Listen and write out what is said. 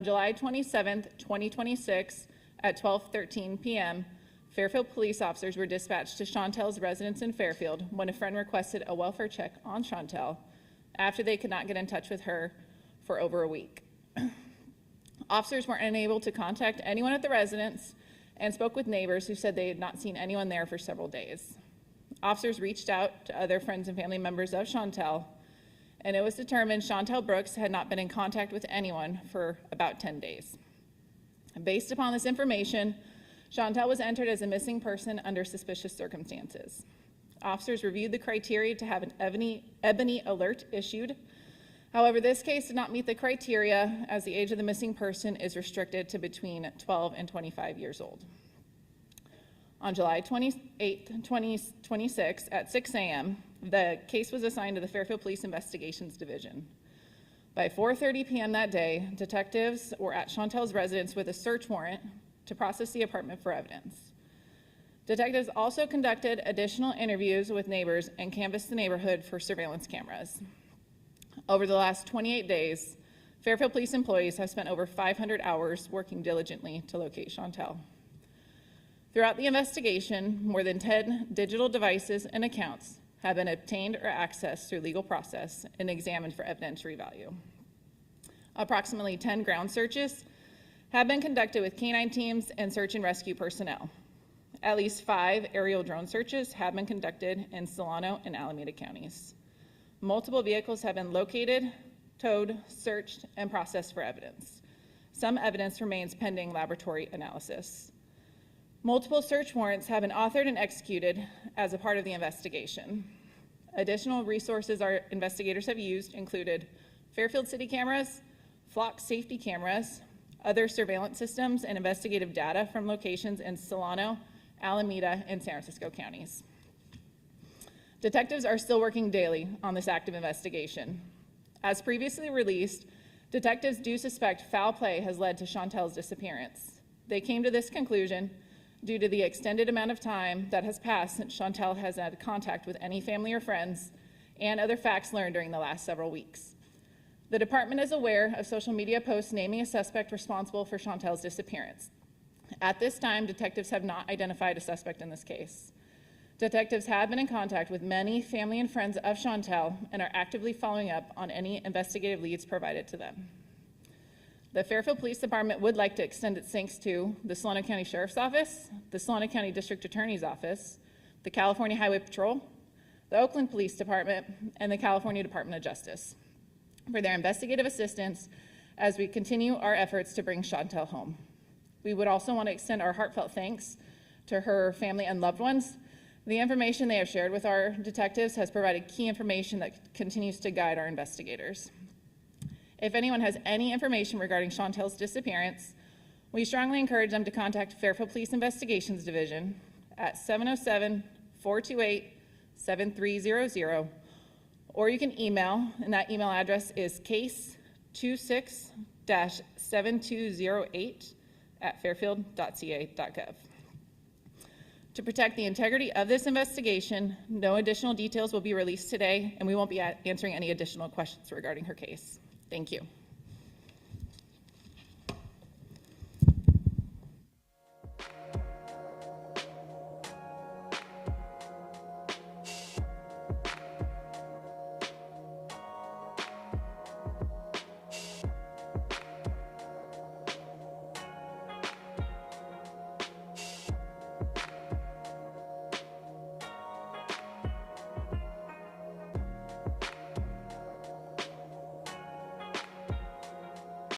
July 27th, 2026 at 12:13 p.m., Fairfield police officers were dispatched to Chantel's residence in Fairfield when a friend requested a welfare check on Chantel after they could not get in touch with her for over a week. Officers were unable to contact anyone at the residence and spoke with neighbors who said they had not seen anyone there for several days. Officers reached out to other friends and family members of Chantel, and it was determined Chantel Brooks had not been in contact with anyone for about 10 days. Based upon this information, Chantel was entered as a missing person under suspicious circumstances. Officers reviewed the criteria to have an ebony alert issued. However, this case did not meet the criteria as the age of the missing person is restricted to between 12 and 25 years old. On July 28, 2026 at 6 a.m., the case was assigned to the Fairfield Police Investigations Division. By 4:30 p.m. that day, detectives were at Chantel's residence with a search warrant to process the apartment for evidence. Detectives also conducted additional interviews with neighbors and canvassed the neighborhood for surveillance cameras. Over the last 28 days, Fairfield police employees have spent over 500 hours working diligently to locate Chantel. Throughout the investigation, more than 10 digital devices and accounts have been obtained or accessed through legal process and examined for evidentiary value. Approximately 10 ground searches have been conducted with canine teams and search and rescue personnel. At least 5 aerial drone searches have been conducted in Solano and Alameda counties. Multiple vehicles have been located, towed, searched, and processed for evidence. Some evidence remains pending laboratory analysis. Multiple search warrants have been authored and executed as a part of the investigation. Additional resources our investigators have used included Fairfield city cameras, flock safety cameras, other surveillance systems, and investigative data from locations in Solano, Alameda, and San Francisco counties. Detectives are still working daily on this active investigation. As previously released, detectives do suspect foul play has led to Chantel's disappearance. They came to this conclusion due to the extended amount of time that has passed since Chantel has had contact with any family or friends and other facts learned during the last several weeks. The department is aware of social media posts naming a suspect responsible for Chantel's disappearance. At this time, detectives have not identified a suspect in this case. Detectives have been in contact with many family and friends of Chantel and are actively following up on any investigative leads provided to them. The Fairfield Police Department would like to extend its thanks to the Solano County Sheriff's Office, the Solano County District Attorney's Office, the California Highway Patrol, the Oakland Police Department, and the California Department of Justice for their investigative assistance as we continue our efforts to bring Chantel home. We would also want to extend our heartfelt thanks to her family and loved ones. The information they have shared with our detectives has provided key information that continues to guide our investigators. If anyone has any information regarding Chantel's disappearance, we strongly encourage them to contact Fairfield Police Investigations Division at 707-428-7300, or you can email, and that email address is case26-7208@fairfield.ca.gov. To protect the integrity of this investigation, no additional details will be released today, and we won't be answering any additional questions regarding her case. Thank you.